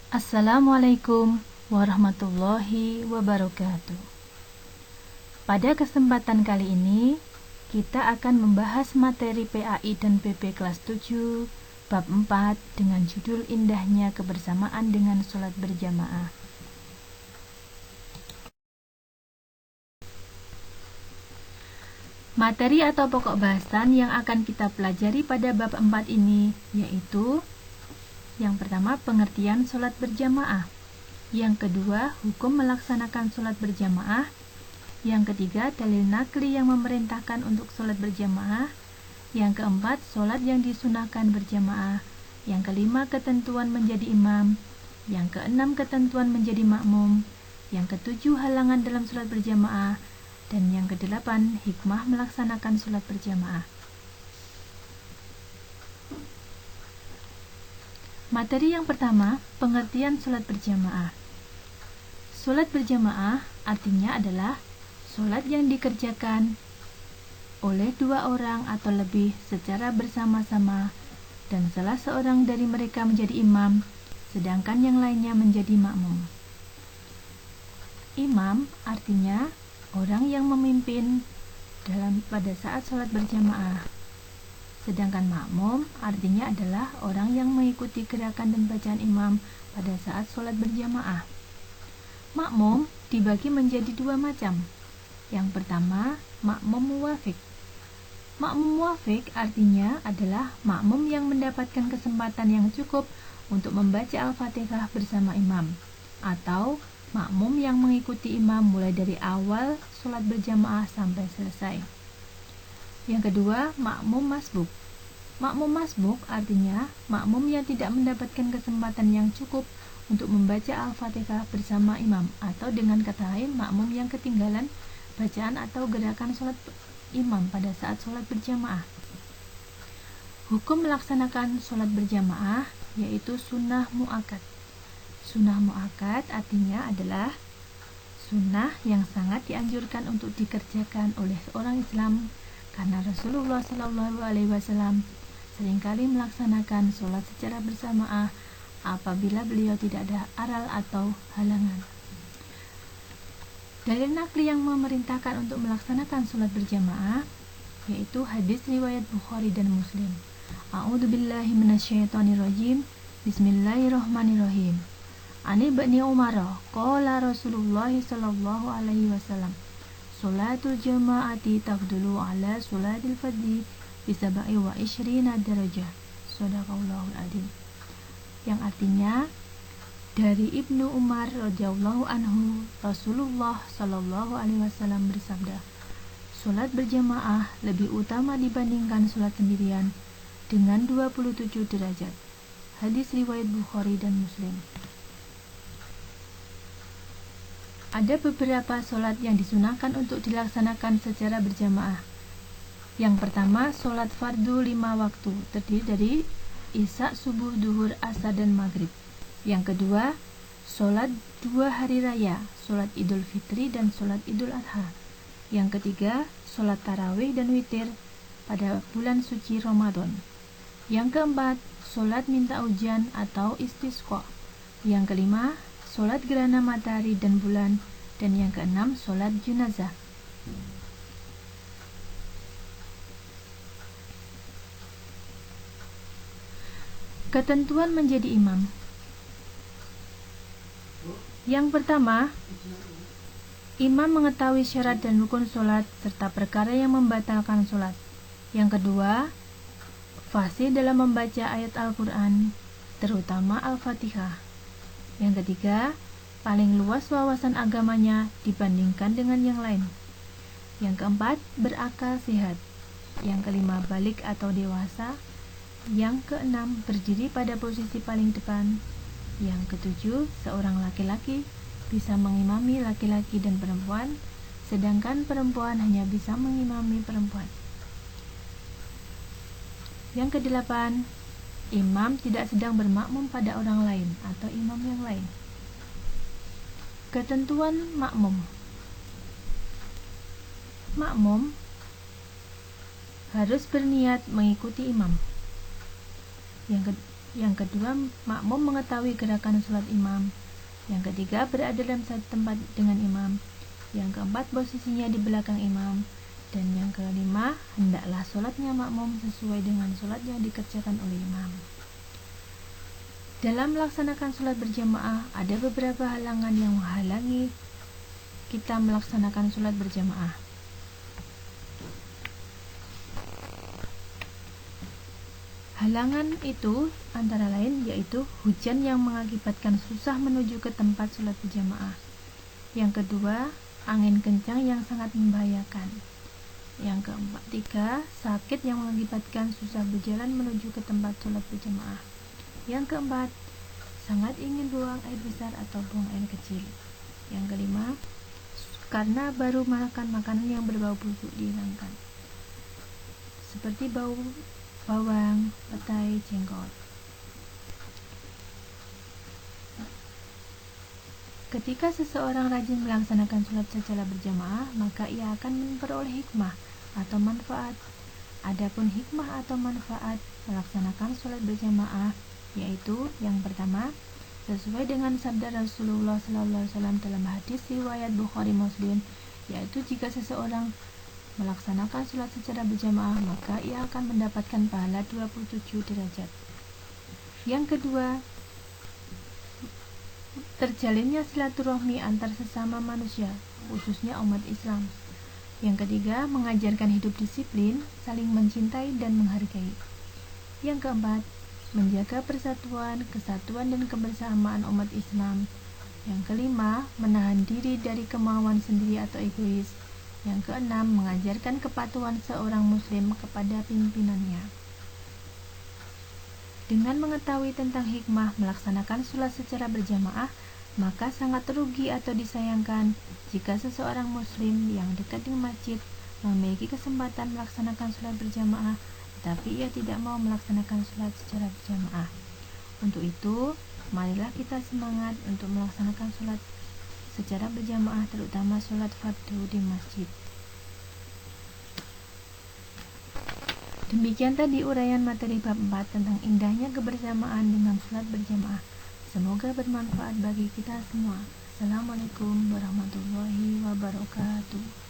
Assalamualaikum warahmatullahi wabarakatuh. Pada kesempatan kali ini, kita akan membahas materi PAI dan PP kelas 7, bab 4 dengan judul Indahnya Kebersamaan dengan Sholat Berjamaah. Materi atau pokok bahasan yang akan kita pelajari pada bab 4 ini yaitu yang pertama, pengertian sholat berjamaah. Yang kedua, hukum melaksanakan sholat berjamaah. Yang ketiga, dalil nakli yang memerintahkan untuk sholat berjamaah. Yang keempat, sholat yang disunahkan berjamaah. Yang kelima, ketentuan menjadi imam. Yang keenam, ketentuan menjadi makmum. Yang ketujuh, halangan dalam sholat berjamaah. Dan yang kedelapan, hikmah melaksanakan sholat berjamaah. Materi yang pertama, pengertian sholat berjamaah. Sholat berjamaah artinya adalah sholat yang dikerjakan oleh dua orang atau lebih secara bersama-sama dan salah seorang dari mereka menjadi imam, sedangkan yang lainnya menjadi makmum. Imam artinya orang yang memimpin pada saat sholat berjamaah. Sedangkan makmum artinya adalah orang yang mengikuti gerakan dan bacaan imam pada saat sholat berjamaah. Makmum dibagi menjadi dua macam. Yang pertama, makmum muwafiq. Makmum muwafiq artinya adalah makmum yang mendapatkan kesempatan yang cukup untuk membaca Al-Fatihah bersama imam, atau makmum yang mengikuti imam mulai dari awal sholat berjamaah sampai selesai. Yang kedua, makmum masbuk. Makmum masbuk artinya makmum yang tidak mendapatkan kesempatan yang cukup untuk membaca Al-Fatihah bersama imam, atau dengan kata lain, makmum yang ketinggalan bacaan atau gerakan sholat imam pada saat sholat berjamaah. Hukum melaksanakan sholat berjamaah yaitu sunnah mu'akkad. Sunnah mu'akkad artinya adalah sunnah yang sangat dianjurkan untuk dikerjakan oleh seorang Islam, karena Rasulullah SAW seringkali melaksanakan sholat secara berjamaah apabila beliau tidak ada aral atau halangan. Dalil nakli yang memerintahkan untuk melaksanakan sholat berjamaah yaitu hadis riwayat Bukhari dan Muslim. A'udzubillahi minasyaitonirrajim. Bismillahirrahmanirrahim. Ani Ibni Umar qala Rasulullah sallallahu alaihi wasallam, sholatul jama'ati tafdulu ala sholatil fardhi bi 27 darajah. Shadaqallahul adzim. Yang artinya, dari Ibnu Umar radhiyallahu anhu, Rasulullah sallallahu alaihi wasallam bersabda, sholat berjamaah lebih utama dibandingkan sholat sendirian dengan 27 derajat. Hadis riwayat Bukhari dan Muslim. Ada beberapa sholat yang disunahkan untuk dilaksanakan secara berjamaah. Yang pertama, sholat fardu 5 waktu, terdiri dari Isya, subuh, duhur, asar, dan maghrib. Yang kedua, sholat 2 hari raya, sholat idul fitri dan sholat idul adha. Yang ketiga, sholat tarawih dan witir pada bulan suci Ramadan. Yang keempat, sholat minta hujan atau istisqa. Yang kelima, sholat gerhana matahari dan bulan. Dan yang keenam, sholat jenazah. Ketentuan menjadi imam. Yang pertama, imam mengetahui syarat dan rukun sholat serta perkara yang membatalkan sholat. Yang kedua, fasih dalam membaca ayat Al-Quran, terutama Al-Fatihah. Yang ketiga, paling luas wawasan agamanya dibandingkan dengan yang lain. Yang keempat, berakal sehat. Yang kelima, balik atau dewasa. Yang keenam, berdiri pada posisi paling depan. Yang ketujuh, seorang laki-laki bisa mengimami laki-laki dan perempuan, sedangkan perempuan hanya bisa mengimami perempuan. Yang kedelapan, imam tidak sedang bermakmum pada orang lain atau imam yang lain. Ketentuan makmum. Makmum harus berniat mengikuti imam. Yang kedua, makmum mengetahui gerakan sholat imam. Yang ketiga, berada dalam satu tempat dengan imam. Yang keempat, posisinya di belakang imam. Dan yang kelima, hendaklah sholatnya makmum sesuai dengan sholat yang dikerjakan oleh imam. Dalam melaksanakan sholat berjamaah, ada beberapa halangan yang menghalangi kita melaksanakan sholat berjamaah. Halangan itu antara lain yaitu hujan yang mengakibatkan susah menuju ke tempat sholat berjamaah. Yang kedua, angin kencang yang sangat membahayakan. Yang ketiga, sakit yang mengakibatkan susah berjalan menuju ke tempat sholat berjamaah. Yang keempat, sangat ingin buang air besar atau buang air kecil. Yang kelima, karena baru makan makanan yang berbau busuk dihilangkan, seperti bau bawang, petai, jengkol. Ketika seseorang rajin melaksanakan sholat secara berjamaah, maka ia akan memperoleh hikmah atau manfaat. Adapun hikmah atau manfaat melaksanakan sholat berjamaah yaitu yang pertama, sesuai dengan sabda Rasulullah SAW dalam hadis riwayat Bukhari Muslim, yaitu jika seseorang melaksanakan sholat secara berjamaah maka ia akan mendapatkan pahala 27 derajat. Yang kedua, terjalinnya silaturahmi antar sesama manusia, khususnya umat Islam. Yang ketiga, mengajarkan hidup disiplin, saling mencintai dan menghargai. Yang keempat, menjaga persatuan, kesatuan dan kebersamaan umat Islam. Yang kelima, menahan diri dari kemauan sendiri atau egois. Yang keenam, mengajarkan kepatuhan seorang muslim kepada pimpinannya. Dengan mengetahui tentang hikmah melaksanakan sholat secara berjamaah, maka sangat rugi atau disayangkan jika seseorang muslim yang dekat dengan masjid memiliki kesempatan melaksanakan sholat berjamaah, tetapi ia tidak mau melaksanakan sholat secara berjamaah. Untuk itu, marilah kita semangat untuk melaksanakan sholat secara berjamaah, terutama sholat fardu di masjid. Demikian tadi uraian materi bab 4 tentang indahnya kebersamaan dengan sholat berjamaah. Semoga bermanfaat bagi kita semua. Assalamualaikum warahmatullahi wabarakatuh.